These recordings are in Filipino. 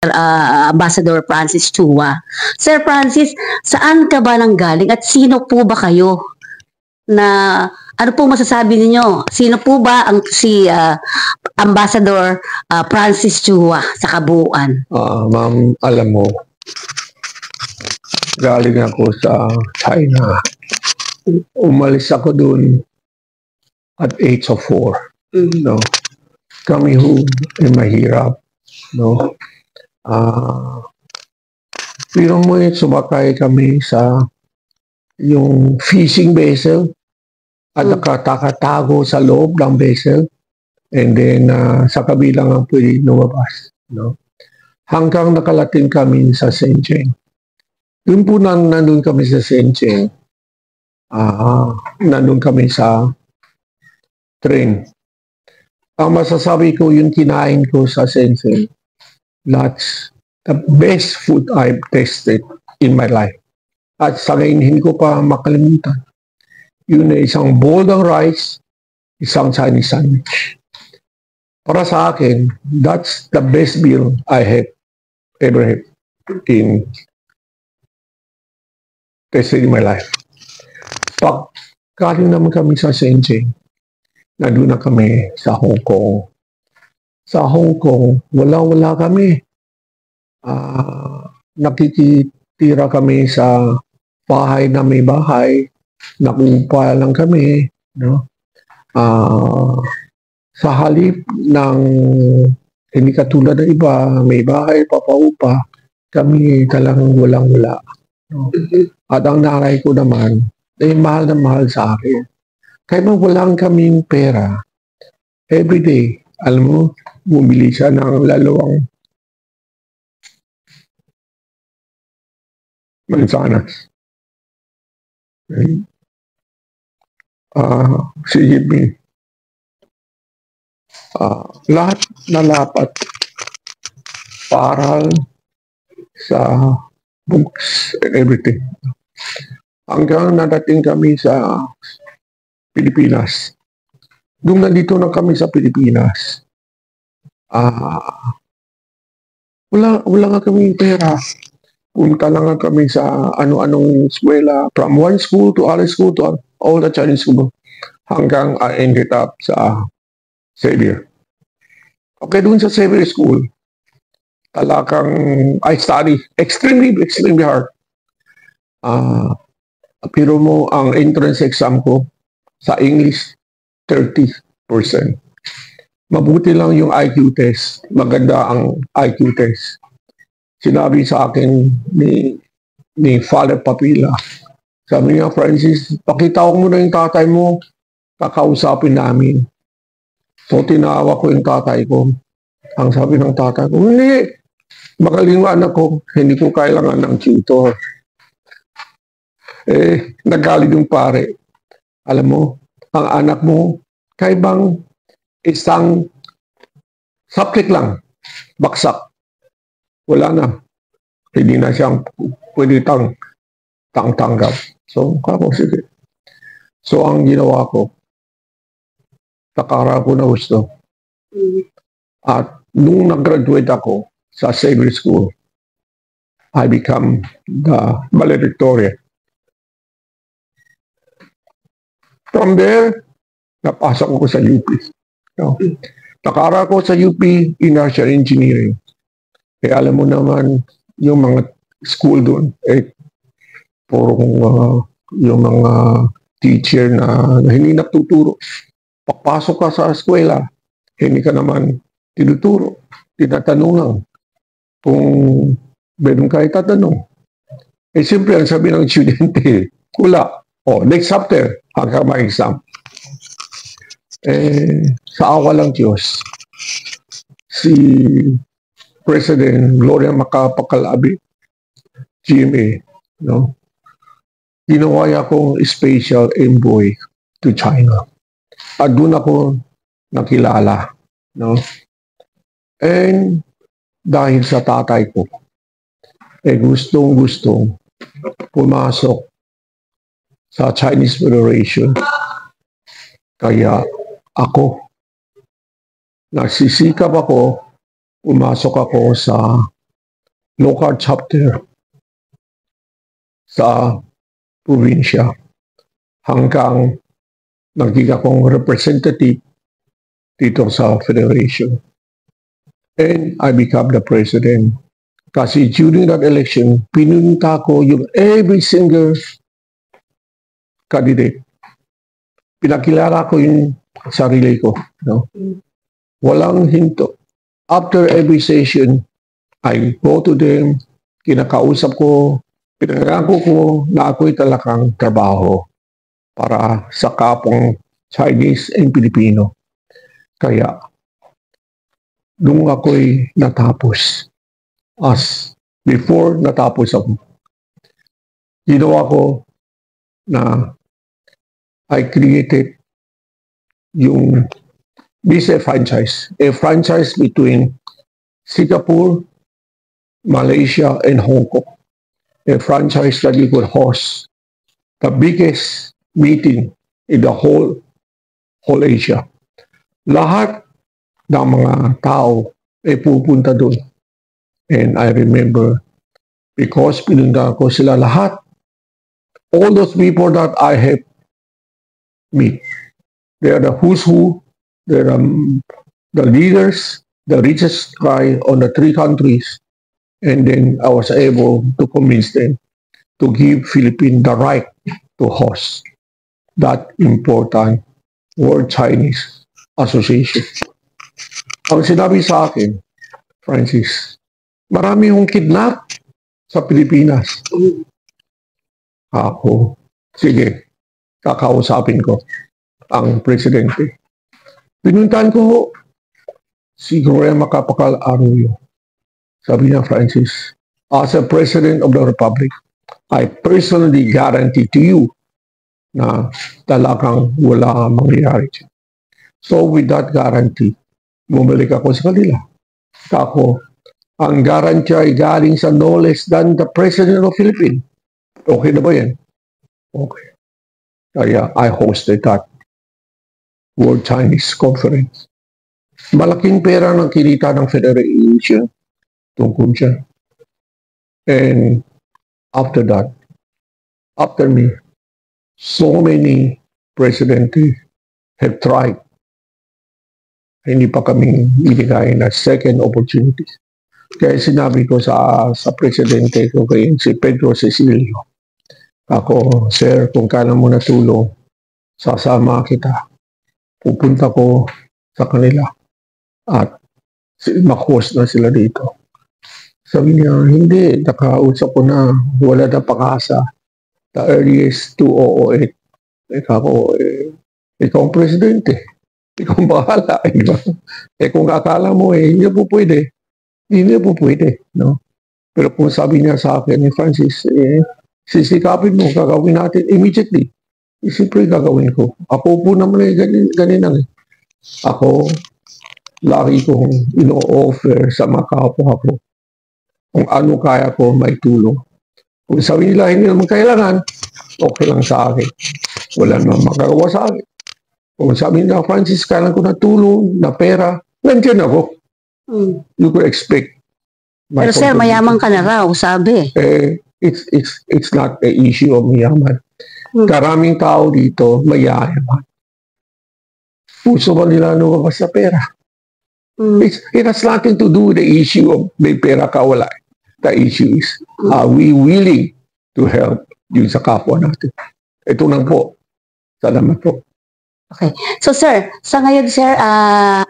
Ambassador Francis Chua. Sir Francis, saan ka ba nanggaling at sino po ba kayo? Na ano po masasabi ninyo? Sino po ba ang si Ambassador Francis Chua sa kabuuan? Ma'am, alam mo, galing ako sa China. Umalis ako dun at age of 4. No? Kami ho ay mahirap. No? Pero mo sumakay kami sa yung fishing vessel at nakatago sa loob ng vessel, and then sa kabilang ang pwede lumabas. No? Hanggang nakalating kami sa Shenzhen. Doon po nandun kami sa Shenzhen. Nandun kami sa train. Ang masasabi ko, yung kinain ko sa Shenzhen, that's the best food I've tasted in my life. At sa ngayon, hindi ko pa makalimutan. Yun na isang bowl ng rice, isang Chinese sandwich. Para sa akin, that's the best meal I have ever had in tasted in my life. Pagkaling naman kami sa Shenzhen, nandun na kami sa Hong Kong. Sa Hong Kong, wala kami. Nakikitira kami sa bahay na may bahay. Nakupa lang kami. No? Sa halip ng hindi katulad ng iba, may bahay, papaupa, kami talagang walang-wala. No? At ang nanay ko naman, ay mahal na mahal sa akin. Kaya walang kaming pera. Everyday, alam mo, bumili siya ng lalawang mansanas. Sige, lahat nalapat paral sa books and everything. Hanggang nadating kami sa Pilipinas. Nung nandito na kami sa Pilipinas, wala nga kami pera. Punta lang nga kami sa ano-anong eskwela, from one school to other school to all the Chinese school, hanggang I ended up sa Xavier. Okay, doon sa Xavier School, talagang I study extremely hard. Pero mo, ang entrance exam ko sa English, 30%. Mabuti lang yung IQ test. Maganda ang IQ test. Sinabi sa akin ni Father Papila, sabi niya, Francis, pakita ko muna yung tatay mo, kakausapin namin. So, tinawa ko yung tatay ko. Ang sabi ng tatay ko, hindi, magaling ang anak ko, hindi ko kailangan ng tutor. Nagalit yung pare. Alam mo, ang anak mo, kaibang isang subject lang, baksak. Wala na. Hindi na siyang pwede tanggap. So, kako, sige. So, ang ginawa ko, nakara ko na gusto. At nung nag-graduate ako sa Xavier School, I become the valedictorian. From there, napasok ko sa UP. No? Nakara ko sa UP Inertial Engineering. Kaya alam mo naman, yung mga school doon, puro yung mga teacher na hindi nagtuturo. Pagpasok ka sa eskwela, hindi ka naman tinuturo. Tinatanong lang kung meron ka itatanong. Siyempre, ang sabi ng estudyante, wala. Next chapter, hanggang ma-exam. Sa awa lang Diyos, si President Gloria Macapagal-Abiy, GMA, no? Ginawa akong special envoy to China. At doon ako nakilala, no? And dahil sa tatay ko, gustong-gustong pumasok sa Chinese Federation. Kaya ako, nagsisikap ako, pumasok ako sa local chapter sa probinsya hanggang naging akong representative dito sa federation. And I become the president. Kasi during that election, pinunta ko yung every single candidate. Pinakilala ko yung sarili ko. No? Walang hinto. After every session, I go to them, kinakausap ko, pinangako ko na ako'y talagang trabaho para sa kapong Chinese and Filipino. Kaya, nung ako'y natapos, as before natapos ako, ginawa ko na I created yung business franchise, a franchise between Singapore, Malaysia, and Hong Kong. A franchise that you could host the biggest meeting in the whole Asia. Lahat ng mga tao ay pupunta doon. And I remember, because pinunta ko sila lahat, all those people that I have met, they are the who's who, they are the leaders, the richest guy on the 3 countries. And then I was able to convince them to give Philippines the right to host that important World Chinese Association. Ang sinabi sa akin, Francis, marami yung kidnap sa Pilipinas. Ako, sige, kakausapin ko ang presidente. Pinuntahan ko si Gloria Macapagal Arroyo. Sabi niya, Francis, as a President of the Republic, I personally guarantee to you na talagang wala mangyayari dyan. So with that guarantee, bumalik ako sa kanila. Ako, ang guarantee ay galing sa no less than the President of Philippines. Okay na ba yan? Okay. Kaya I hosted that World Chinese Conference. Malaking pera ng kinita ng Federation tungkol siya. And after that, after me, so many presidents have tried. Hindi pa kaming binigay na second opportunity. Kaya sinabi ko sa presidente ko kay si Pedro Cecilio, ako, sir, kung kailan mo na tulong, sasama kita. Pupunta ko sa kanila at mag-host na sila dito. Sabi niya, hindi, nakausap ko na, wala na pag-asa. The earliest 2008. Ikaw ang presidente. Ikaw ang bahala. Diba? Kung akala mo, hindi po pwede. Hindi po pwede. No? Pero kung sabi niya sa akin ni Francis, sisikapin mo, gagawin natin immediately. Siyempre gagawin ko. Ako po naman ganun lang. Ako, lagi kong ino-offer sa mga kapwa ko kung ano kaya ko may tulong. Kung sabi nila hindi naman kailangan, okay lang sa akin. Wala naman magagawa sa akin. Kung sabi nila, Francis, kailangan ko na tulong, na pera, nandiyan ako. You could expect. Pero sir, mayaman ka na raw, sabi. It's not the issue of mayaman. Karaming tao dito, mayaman. Puso ba nila lumabas sa pera? It has nothing to do with the issue of may pera ka wala. The issue is, are we willing to help yun sa kapwa natin? Ito lang po. Salamat po. Okay. So sir, sa ngayon sir,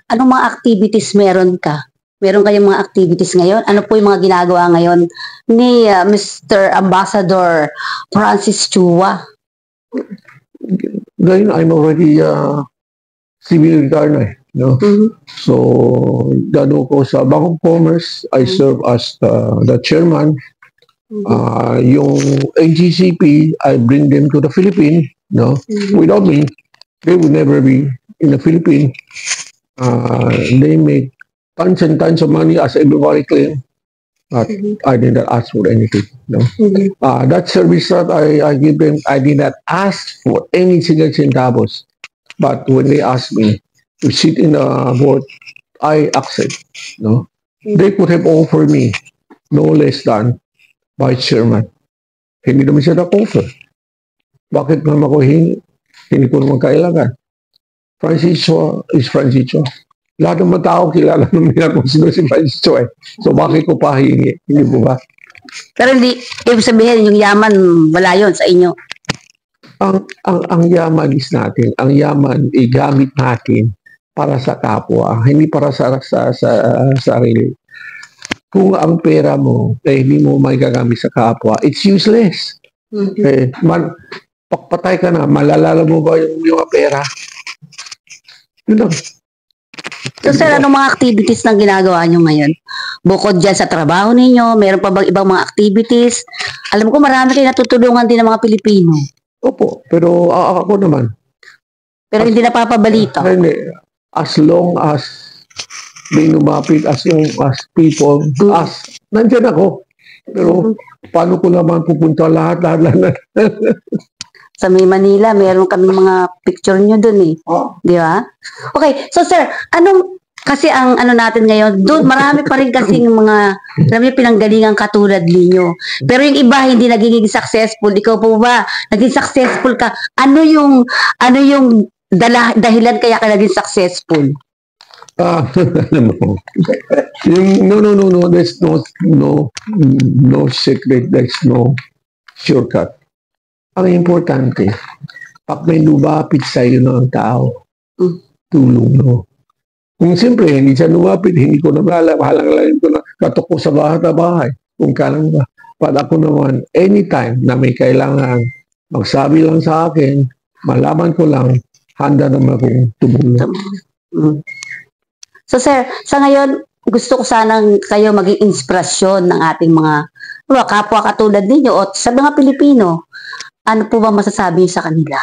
anong mga activities meron ka? Meron kayong mga activities ngayon? Ano po yung mga ginagawa ngayon ni Mr. Ambassador Francis Chua? Ngayon, I'm already civil retired na. No? So, dano ko sa Bank of Commerce, I serve as the chairman. Yung AGCP, I bring them to the Philippines. No? Without me, they would never be in the Philippines. They make tons and tons of money as everybody claims. But I did not ask for anything. No? That service that I give them, I did not ask for any single centavos. But when they asked me to sit in the board, I accept. No? They could have offered me no less than Vice Chairman. Hindi naman siya na-offer. Bakit naman ako hindi ko naman kailangan? Francisco is Francisco. Lahat ng mga tao kilala naman nila kung sino si Francisco eh. So bakit ko pa hihingi? Hindi po ba? Pero hindi, ibig sabihin, yung yaman, wala yun sa inyo. Ang yaman is natin. Ang yaman igamit natin para sa kapwa, hindi para sa sarili. Kung ang pera mo hindi mo may gagamit sa kapwa, it's useless. Pakpatay ka na, malalala mo ba yung pera? Yun lang. So sir, anong mga activities na ginagawa nyo ngayon? Bukod dyan sa trabaho ninyo, meron pa bang ibang mga activities? Alam ko marami kayo natutulungan din ng mga Pilipino. Opo, pero ako naman. Pero hindi napapabalita. Hindi. As long as may lumapit, as long as people, nandyan ako. Pero paano ko naman pupunta lahat. Sa May Manila, meron kami mga picture nyo dun eh. Di ba? Okay, so sir, kasi ang natin ngayon, doon marami pa rin kasing mga, marami pinanggalingan katulad ninyo. Pero yung iba hindi nagiging successful. Ikaw po ba, naging successful ka? Ano yung dahilan kaya ka naging successful? Alam mo, no, there's no secret, there's no shortcut. Ang importante, pag may lumapit sa'yo ng tao, tulong mo. Kung siyempre, hindi siya lumapit, hindi ko na mahalang ko na katok ko sa bahay. Kung kailan ba. Pag ako naman, anytime na may kailangan, magsabi lang sa akin, malaman ko lang, handa naman akong tumulong. So sir, sa ngayon, gusto ko sanang kayo maging inspirasyon ng ating mga kapwa katulad ninyo o sa mga Pilipino. Ano po ba masasabi sa kanila?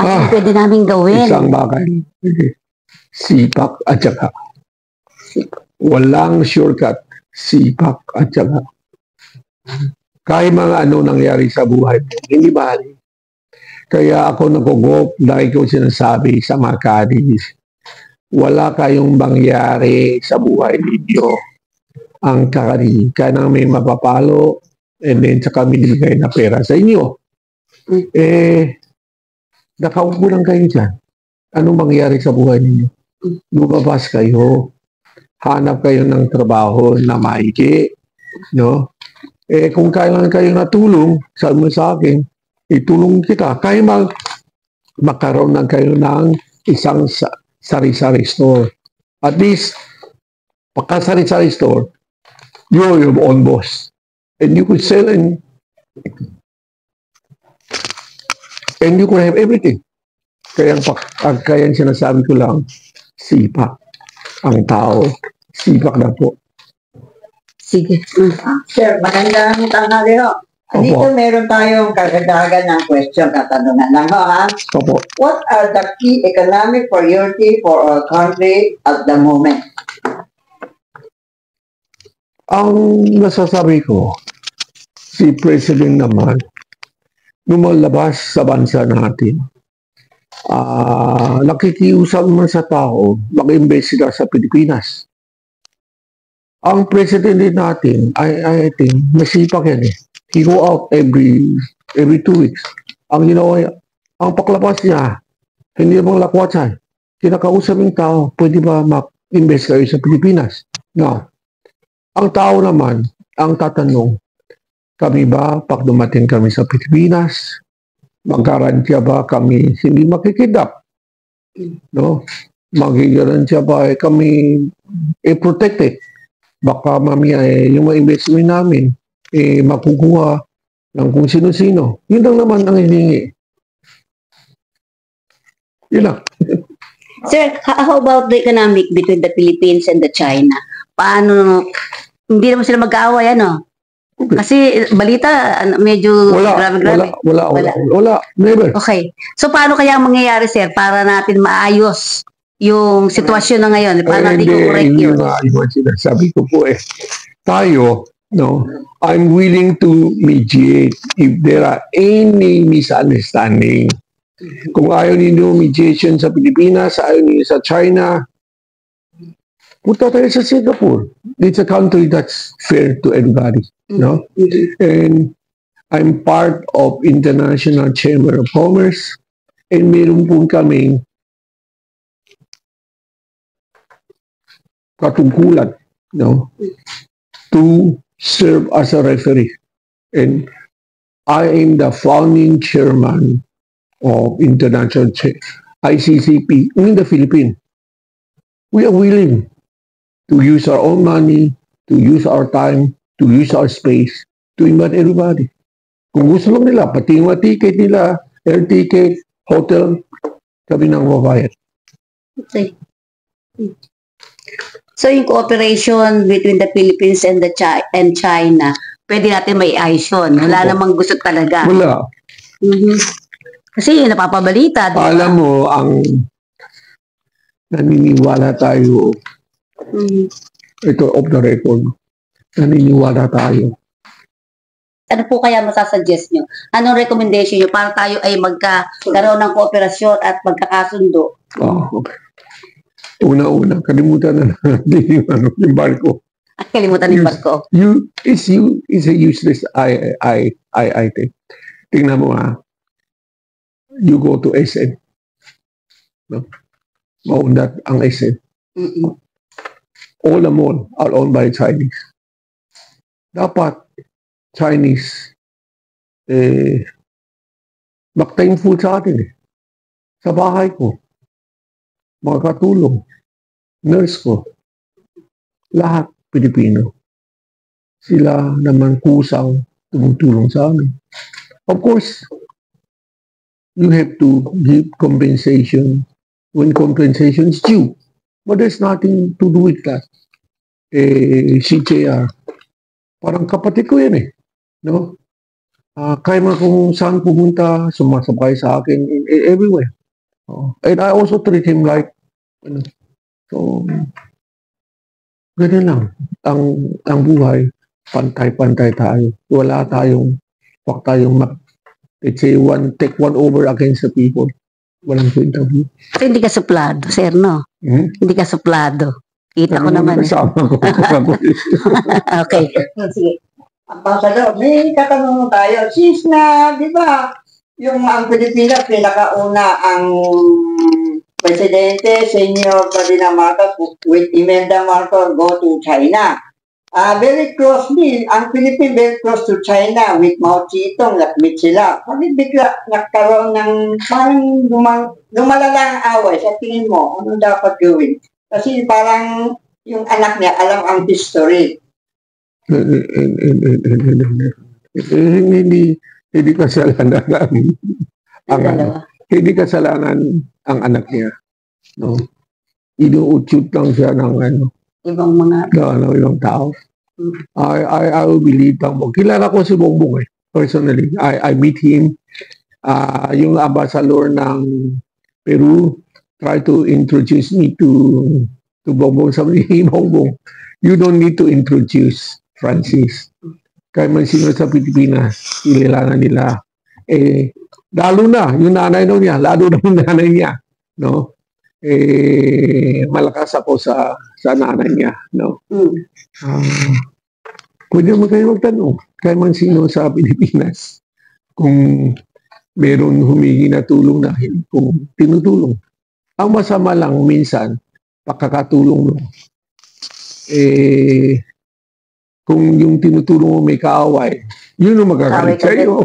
Ano pwede namin gawin? Isang bagay. Sipak at saka. Walang shortcut. Sipak at saka. Kahit mga nangyari sa buhay mo, hindi bali. Kaya ako nag-go dahil ko sinasabi sa mga kadis, wala kayong mangyari sa buhay ninyo. Ang kakari, kaya nang may mapapalo, and then saka binibigay na pera sa inyo. Nakaupo lang kayo dyan. Anong mangyari sa buhay ninyo? Lumabas kayo. Hanap kayo ng trabaho na maigi. No? Kung kailangan kayo natulong, sabi mo sa akin, itulong kita. Kaya magkaroon na kayo ng isang sari-sari store. At least, pagka sari-sari store, you're your own boss. And you could sell and you could have everything. Kaya sinasabi ko lang, sipak ang tao. Sipak na po. Sige. Sir, magandang tanghali ho. Dito meron tayong karagdagan ng question, katanungan lang ho ha. Opo. What are the key economic priority for our country at the moment? Ang nasasabi ko, si President naman, lumalabas sa bansa natin, nakikiusap man sa tao, mag-invest sila sa Pilipinas. Ang President natin, I think, masipag yan eh. He go out every 2 weeks. Ang ginawa, ang paglabas niya, hindi naman lakwatsan. Kinakausap yung tao, pwede ba mag-invest kayo sa Pilipinas? No. Ang tao naman, ang tatanong, kami ba, pag dumating kami sa Pilipinas, mag-garantiya ba kami hindi makikidap? No? Mag-garantiya ba kami protected? Baka mamaya yung mga investment namin makukuha ng kung sino-sino. Yun lang naman ang hiningi. Yun lang. Sir, how about the economic between the Philippines and the China? Paano, hindi naman sila mag-aaway, ano? Kasi balita, medyo grabe-grabe. Wala. Never. Okay. So, paano kaya ang mangyayari, sir, para natin maayos yung sitwasyon na ngayon? Paano natin i-correct yun? Sabi ko po tayo, no, I'm willing to mediate if there are any misunderstanding. Kung ayaw ninyo mediation sa Pilipinas, ayaw ninyo sa China, Punta tayo sa Singapore. It's a country that's fair to everybody. No? And I'm part of International Chamber of Commerce. And meron po kaming katungkulan, no, to serve as a referee. And I am the founding chairman of International ICCP in the Philippines. We are willing to use our own money, to use our time, to use our space, to invite everybody. Kung gusto lang nila, pati yung ticket nila, air ticket, hotel, kami nang mabayad. Okay. So yung cooperation between the Philippines and China, pwede natin may ayos yun. Wala namang gusto talaga. Wala. Kasi napapabalita. Diba? Alam mo, ang naniniwala tayo, ito off the record, naniniwala tayo. Ano po kaya masasuggest nyo? Anong recommendation nyo para tayo ay magkaroon ng kooperasyon at magkakasundo? Okay. Una-una, kalimutan na natin yung barko. Kalimutan yung barko. It's a useless item. Tingnan mo you go to SM. No? Maundat ang SM. All the mall are owned by Chinese. Dapat Chinese mag-thankful sa atin Sa bahay ko, mga katulong, nurse ko, lahat Pilipino. Sila naman kusang tumutulong sa amin. Of course, you have to give compensation when compensation is due. But there's nothing to do with that. Si JR, parang kapatid ko yan No? Kaya man kung saan pumunta, sumasabay sa akin everywhere. And I also treat him like, so, ganun lang. Ang buhay, pantay-pantay tayo. Wala tayong, let's say, take one over against the people. Walang kwenta. Kasi hindi ka suplado, sir, no? Hindi ka suplado. Kita ko naman. Kasama ko. Okay. Sige. Ambassador, may katanungan tayo. Since di ba, yung ang Pilipinas, pinakauna ang Presidente, Senyor Ferdinand Marcos, with Imelda Marcos, go to China. Very closely, ang Philippines very close to China with Mao Zedong, nag-meet sila. Bakit bigla nagkaroon ng parang lumalalang away? Sa tingin mo, ano dapat gawin? Kasi parang yung anak niya alam ang history. Hindi kasalanan hindi kasalanan ang anak niya. No? Inuutyot lang siya ng ibang mga ibang tao. I will believe mo. Kilala ko si Bongbong personally. I meet him. Yung ambassador ng Peru try to introduce me to Bongbong. Sabi ni Bongbong, you don't need to introduce Francis. Kaya man sino sa Pilipinas, kilala nila. Lalo na, yung nanay niya, lalo na yung nanay niya. No? Malakas ako sa nanay niya. No? Pwede naman kayo magtanong, kaya man sino sa Pilipinas, kung meron humingi na tulong na kung tinutulong. Ang masama lang minsan, pagkakatulong mo. Kung yung tinutulong mo may kaaway, yun ang magagalit sa'yo.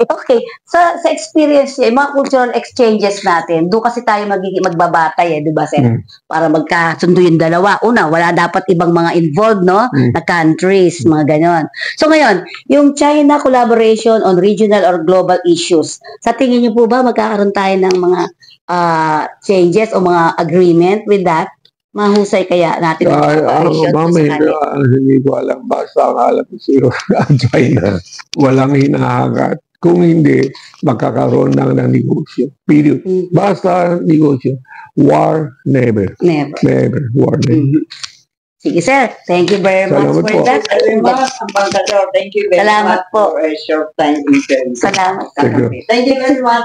Okay. Sa experience niya, mga cultural exchanges natin, doon kasi tayo magbabatay, di ba, sir? Para magkasundo yung dalawa. Una, wala dapat ibang mga involved, no? Na countries, mga ganon. So ngayon, yung China collaboration on regional or global issues, sa tingin niyo po ba magkakaroon tayo ng mga changes o mga agreement with that? Mahusay kaya natin ang hindi ko alam. Basta ang alam ko siya, China, walang hinahangat. Kung hindi, magkakaroon ng negosyo. Period. Basta negosyo. War, never. Never. War, never. Sige, sir. Thank you very much for that. Thank you very much for a short time interview. Salamat. Thank you. Thank you very much.